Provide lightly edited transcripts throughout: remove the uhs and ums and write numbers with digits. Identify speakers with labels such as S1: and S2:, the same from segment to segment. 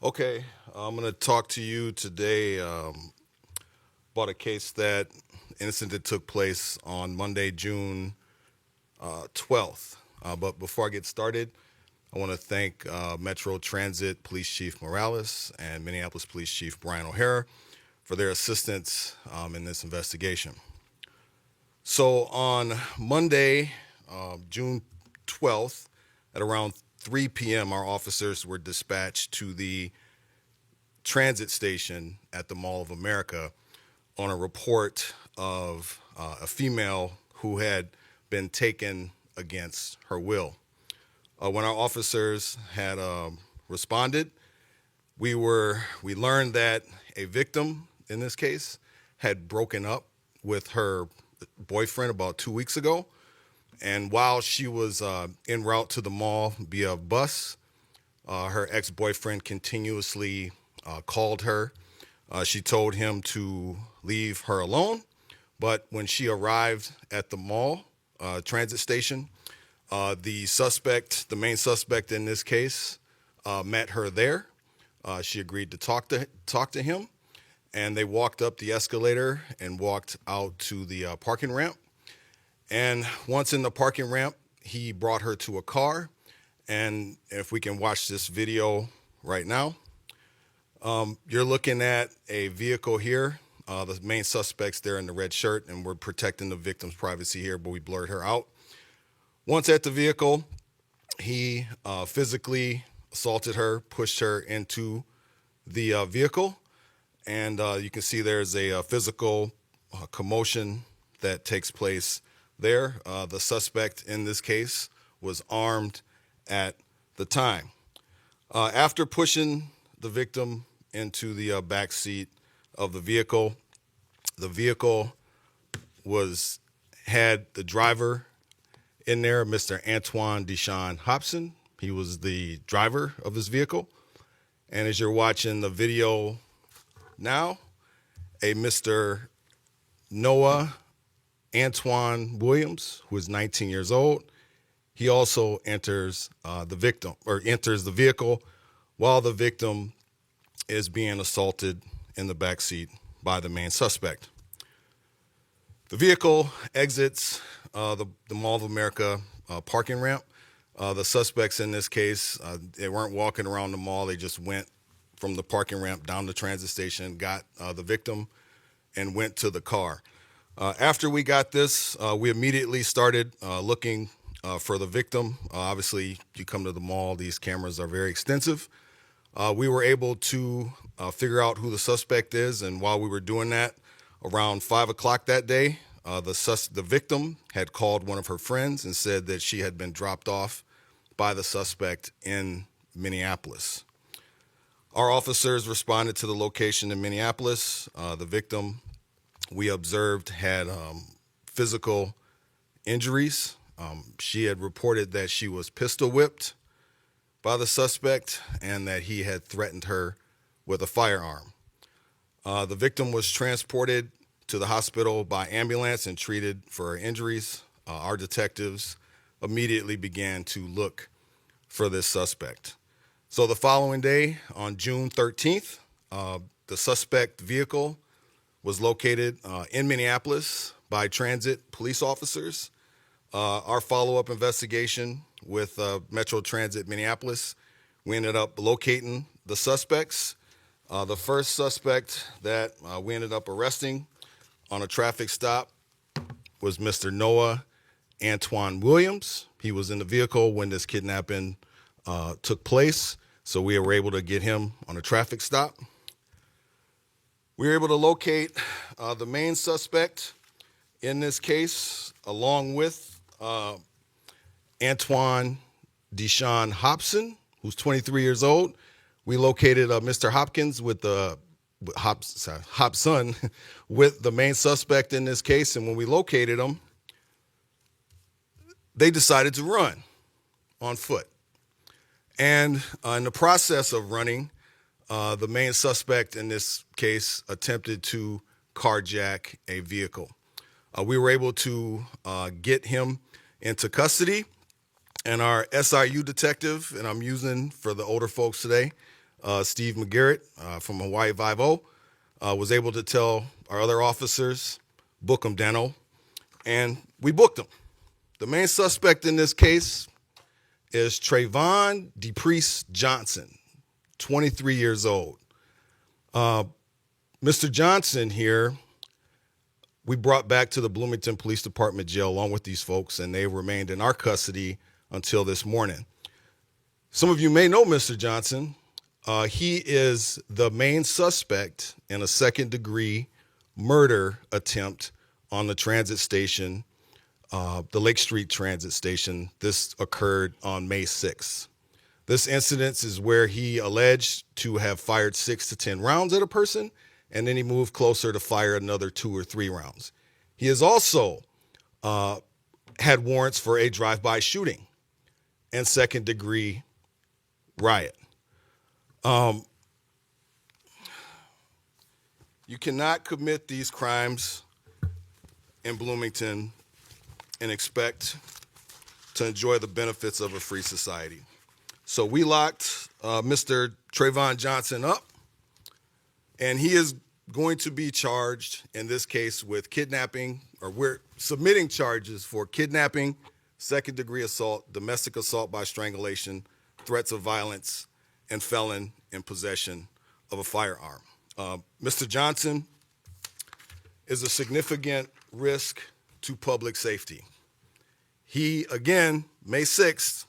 S1: Okay, I'm going to talk to you today about a case incident that took place on Monday, June 12th. But before I get started, I want to thank Metro Transit Police Chief Morales and Minneapolis Police Chief Brian O'Hara for their assistance in this investigation. So on Monday, June 12th, at around 3 p.m., our officers were dispatched to the transit station at the Mall of America on a report of a female who had been taken against her will. When our officers had responded, we learned that a victim in this case had broken up with her boyfriend about 2 weeks ago. And while she was en route to the mall via bus, her ex-boyfriend continuously called her. She told him to leave her alone. But when she arrived at the mall transit station, the main suspect in this case, met her there. She agreed to talk to him, and they walked up the escalator and walked out to the parking ramp. And once in the parking ramp, he brought her to a car. And if we can watch this video right now, you're looking at a vehicle here. The main suspect's there in the red shirt, and we're protecting the victim's privacy here, but we blurred her out. Once at the vehicle, he physically assaulted her, pushed her into the vehicle, and you can see there's a physical commotion that takes place there. The suspect in this case was armed at the time. After pushing the victim into the back seat of the vehicle had the driver in there, Mr. Antoine Deshaun Hobson. He was the driver of this vehicle. And as you're watching the video now, a Mr. Noah Antoine Williams, who is 19 years old, he also enters the vehicle while the victim is being assaulted in the backseat by the main suspect. The vehicle exits the Mall of America parking ramp. The suspects in this case, they weren't walking around the mall. They just went from the parking ramp down the transit station, got the victim, and went to the car. After we got this, we immediately started looking for the victim. Obviously, you come to the mall, these cameras are very extensive. We were able to figure out who the suspect is, and while we were doing that, around 5 o'clock that day, the victim had called one of her friends and said that she had been dropped off by the suspect in Minneapolis. Our officers responded to the location in Minneapolis. The victim, we observed, had physical injuries. She had reported that she was pistol whipped by the suspect and that he had threatened her with a firearm. The victim was transported to the hospital by ambulance and treated for her injuries. Our detectives immediately began to look for this suspect. So the following day, on June 13th, the suspect vehicle was located in Minneapolis by transit police officers. Our follow-up investigation with Metro Transit Minneapolis, we ended up locating the suspects. The first suspect that we ended up arresting on a traffic stop was Mr. Noah Antoine Williams. He was in the vehicle when this kidnapping took place, so we were able to get him on a traffic stop. We were able to locate the main suspect in this case, along with Antoine Deshaun Hobson, who's 23 years old. We located Mr. Hopkins Hobson with the main suspect in this case, and when we located them, they decided to run on foot. And in the process of running, the main suspect in this case attempted to carjack a vehicle. We were able to get him into custody, and our SIU detective, and I'm using for the older folks today, Steve McGarrett from Hawaii 5 was able to tell our other officers, book them, Dano, and we booked them. The main suspect in this case is Trayvon DePriest Johnson, 23 years old. Mr. Johnson here, we brought back to the Bloomington Police Department jail along with these folks, and they remained in our custody until this morning. Some of you may know Mr. Johnson. He is the main suspect in a second-degree murder attempt on the transit station, the Lake Street Transit Station. This occurred on May 6th. This incident is where he alleged to have fired 6 to 10 rounds at a person, and then he moved closer to fire another 2 or 3 rounds. He has also had warrants for a drive-by shooting and second-degree riot. You cannot commit these crimes in Bloomington and expect to enjoy the benefits of a free society. So we locked Mr. Trayvon Johnson up, and he is going to be charged in this case with kidnapping, or we're submitting charges for kidnapping, second-degree assault, domestic assault by strangulation, threats of violence, and felon in possession of a firearm. Mr. Johnson is a significant risk to public safety. He, again, May 6th,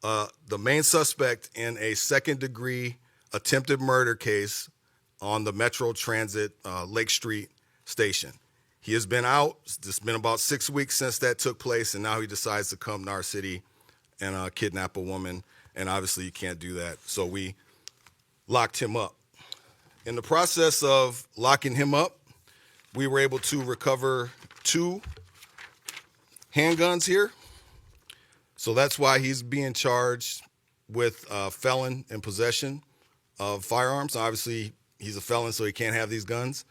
S1: the main suspect in a second-degree attempted murder case on the Metro Transit Lake Street station. He has been out. It's been about 6 weeks since that took place, and now he decides to come to our city and kidnap a woman, and obviously you can't do that. So we locked him up. In the process of locking him up, we were able to recover 2 handguns here. So that's why he's being charged with felon in possession of firearms. Obviously, he's a felon, so he can't have these guns.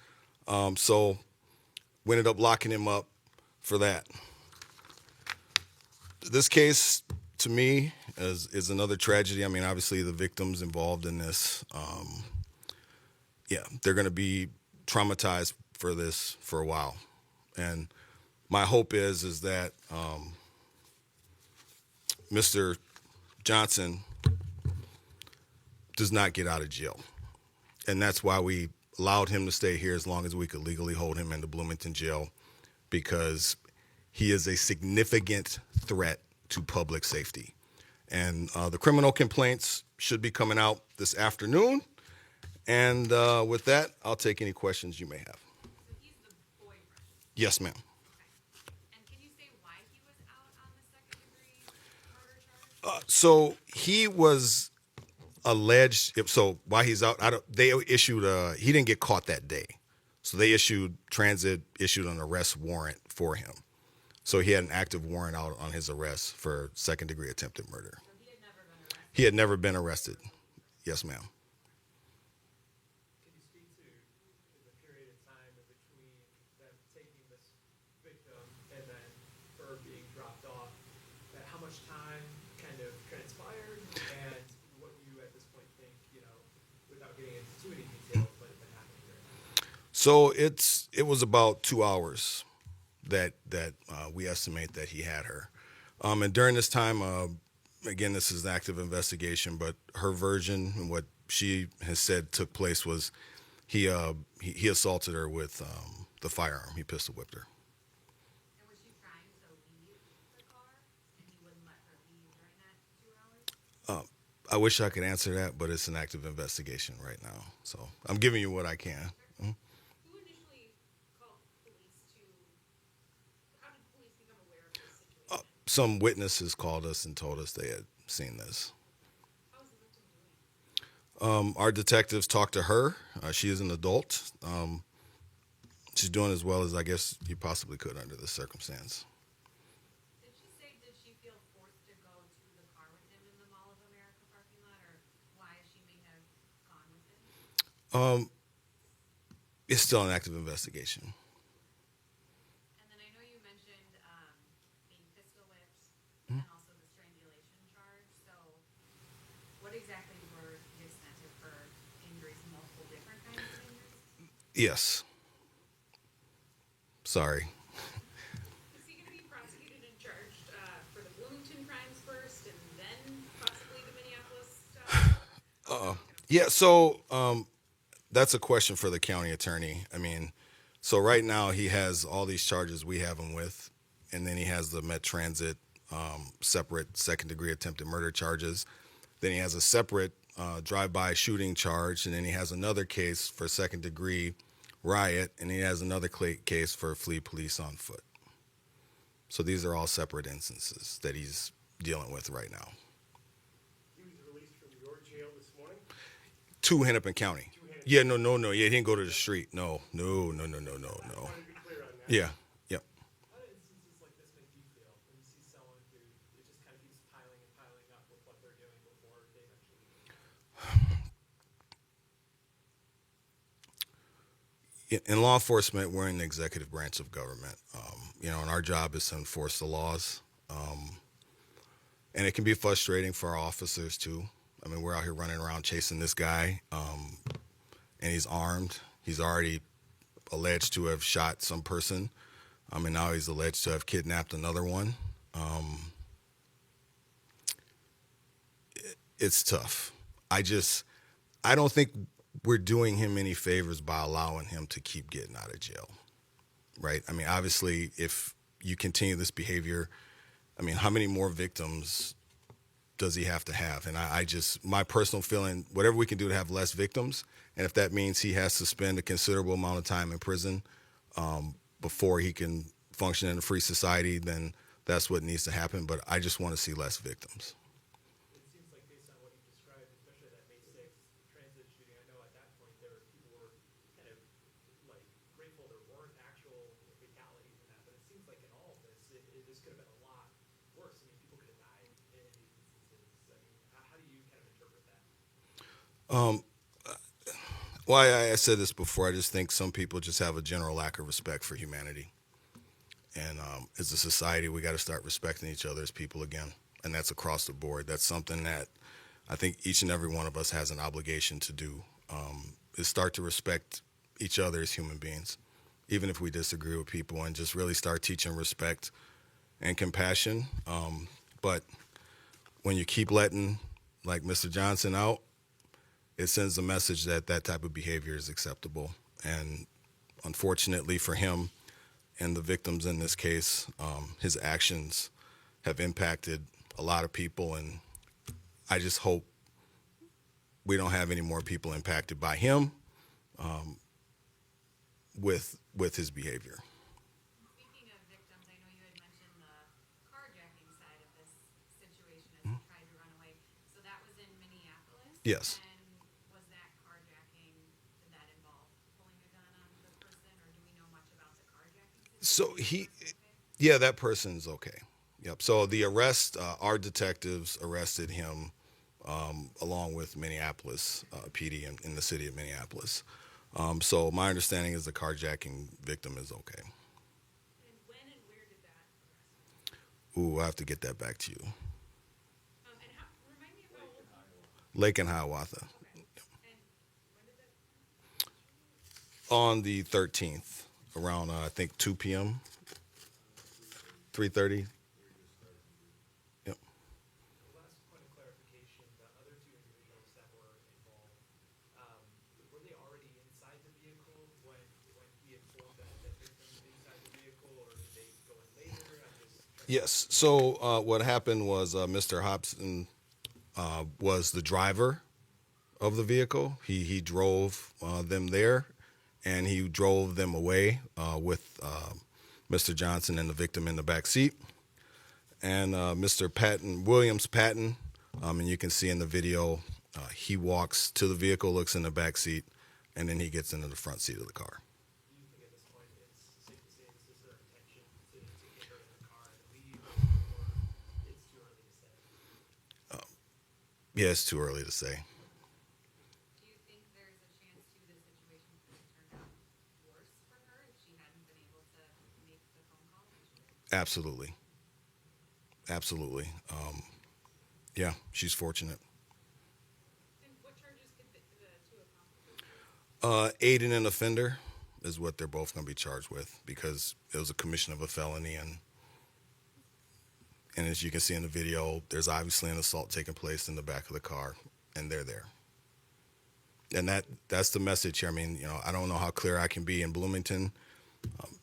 S1: So we ended up locking him up for that. This case, to me, is another tragedy. I mean, obviously, the victims involved in this, they're going to be traumatized for this for a while. And my hope is that Mr. Johnson does not get out of jail. And that's why we allowed him to stay here as long as we could legally hold him in the Bloomington jail, because he is a significant threat to public safety. And the criminal complaints should be coming out this afternoon. And with that, I'll take any questions you may have.
S2: So he's the boyfriend?
S1: Yes, ma'am.
S2: Okay. And can you say why he was out on the second-degree murder charge?
S1: So he was alleged. So while he's out, they issued he didn't get caught that day. So they issued an arrest warrant for him. So he had an active warrant out on his arrest for second-degree attempted murder.
S2: So he had never been arrested?
S1: He had never been arrested. Yes, ma'am.
S3: Can you speak to the period of time in between them taking this victim and then her being dropped off? How much time kind of transpired, and what you at this point think, without getting into too many details, might have been happening here?
S1: So it was about 2 hours that we estimate that he had her. And during this time, again, this is an active investigation, but her version and what she has said took place was he assaulted her with the firearm. He pistol whipped her.
S2: And was she trying to leave the car, and he wouldn't let her leave during that 2 hours?
S1: I wish I could answer that, but it's an active investigation right now. So I'm giving you what I can.
S2: Who initially called police how did police become aware of this situation?
S1: Some witnesses called us and told us they had seen this.
S2: How was the victim doing?
S1: Our detectives talked to her. She is an adult. She's doing as well as I guess you possibly could under this circumstance.
S2: Did she feel forced to go to the car with him in the Mall of America parking lot, or why she may have gone with him?
S1: It's still an active investigation.
S2: And then I know you mentioned being pistol whipped and also the strangulation charge. So what exactly were the extent of
S1: Yes. Sorry.
S2: Is he going to be prosecuted and charged for the Bloomington crimes first and then possibly the Minneapolis stuff?
S1: Yeah, so that's a question for the county attorney. I mean, so right now he has all these charges we have him with, and then he has the Met Transit separate second degree attempted murder charges. Then he has a separate drive-by shooting charge, and then he has another case for second degree riot, and he has another case for flee police on foot. So these are all separate instances that he's dealing with right now.
S4: He was released from your jail this morning?
S1: To Hennepin County. Yeah, no. Yeah, he didn't go to the street. No.
S4: I wanted to be clear on that.
S1: Yeah, yep.
S3: How do instances like this make you feel when you see someone who it just kind of keeps piling and piling up with what they're doing before they eventually?
S1: In law enforcement, we're in the executive branch of government, and our job is to enforce the laws. And it can be frustrating for our officers too. I mean, we're out here running around chasing this guy, and he's armed. He's already alleged to have shot some person, and now he's alleged to have kidnapped another one. It's tough. I don't think we're doing him any favors by allowing him to keep getting out of jail, right? I mean, obviously, if you continue this behavior, I mean, how many more victims does he have to have? And my personal feeling, whatever we can do to have less victims, and if that means he has to spend a considerable amount of time in prison before he can function in a free society, then that's what needs to happen. But I just want to see less victims.
S3: It seems like based on what you described, especially that May 6th transit shooting, I know at that point people were kind of like grateful there weren't actual fatalities in that, but it seems like in all of this, this could have been a lot worse. I mean, people could have died in these instances. I mean, how do you kind of interpret that?
S1: Well, I said this before. I just think some people just have a general lack of respect for humanity. And as a society, we got to start respecting each other as people again. And that's across the board. That's something that I think each and every one of us has an obligation to do, is start to respect each other as human beings, even if we disagree with people, and just really start teaching respect and compassion. But when you keep letting, like Mr. Johnson out, it sends a message that that type of behavior is acceptable. And unfortunately for him and the victims in this case, his actions have impacted a lot of people. And I just hope we don't have any more people impacted by him with his behavior.
S2: Speaking of victims, I know you had mentioned the carjacking side of this situation as he tried to run away. So that was in Minneapolis?
S1: Yes.
S2: And was that carjacking, did that involve pulling a gun on the person, or do we know much about the carjacking situation?
S1: Yeah, that person's okay. Yep. So the arrest, our detectives arrested him along with Minneapolis PD in the city of Minneapolis. So my understanding is the carjacking victim is okay.
S2: And when and where did that arrest?
S1: Ooh, I have to get that back to you.
S2: And remind me of how old
S1: Lake and Hiawatha.
S2: Okay. And when did that?
S1: On the 13th, around I think 2 p.m., 3:30. Yep.
S3: Last point of clarification, the other two individuals that were involved, were they already inside the vehicle when he informed that victim was inside the vehicle, or did they go in later?
S1: Yes. So what happened was Mr. Hobson was the driver of the vehicle. He drove them there, and he drove them away with Mr. Johnson and the victim in the back seat. And Mr. Williams Patton, and you can see in the video, he walks to the vehicle, looks in the back seat, and then he gets into the front seat of the car.
S3: Do you think at this point it's safe to say this is their intention to get her in the car and leave, or it's too early to say?
S1: Yeah, it's too early to say.
S2: Do you think there's a chance too the situation could have turned out worse for her if she hadn't been able to make the phone call?
S1: Absolutely. Yeah, she's fortunate.
S2: And what charges did the two accomplices?
S1: Aiding an offender is what they're both going to be charged with, because it was a commission of a felony, and as you can see in the video, there's obviously an assault taking place in the back of the car, and they're there. And that's the message here. I mean, I don't know how clear I can be in Bloomington.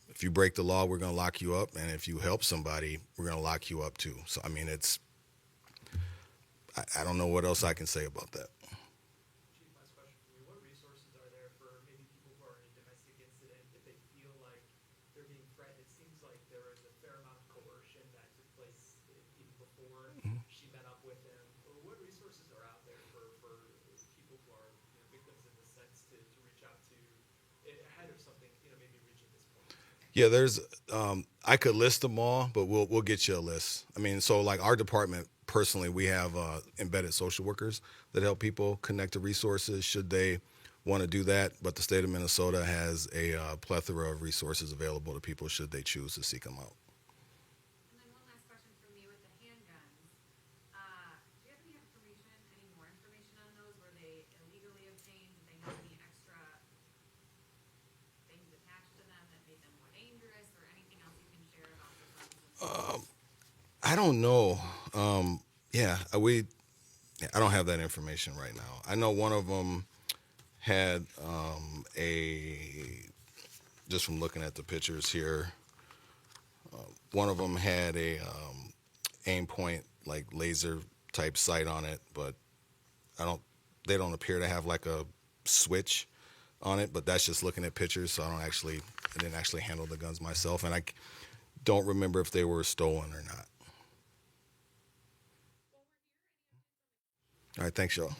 S1: If you break the law, we're going to lock you up, and if you help somebody, we're going to lock you up too. So I mean, I don't know what else I can say about that.
S3: Chief, last question for you. What resources are there for maybe people who are in a domestic incident if they feel like they're being threatened? It seems like there was a fair amount of coercion that took place even before she met up with him. What resources are out there for people who are victims in this sense to reach out to ahead of something, maybe reaching this point?
S1: Yeah, there's. I could list them all, but we'll get you a list. I mean, so like our department personally, we have embedded social workers that help people connect to resources should they want to do that. But the state of Minnesota has a plethora of resources available to people should they choose to seek them out.
S2: And then one last question from me with the handguns. Do you have any more information on those? Were they illegally obtained? Did they have any extra things attached to them that made them more dangerous, or anything else you can share about the guns?
S1: I don't know. I don't have that information right now. I know one of them had just from looking at the pictures here, one of them had a aim point, like laser type sight on it, but they don't appear to have like a switch on it, but that's just looking at pictures. So I didn't actually handle the guns myself, and I don't remember if they were stolen or not. All right, thanks, y'all.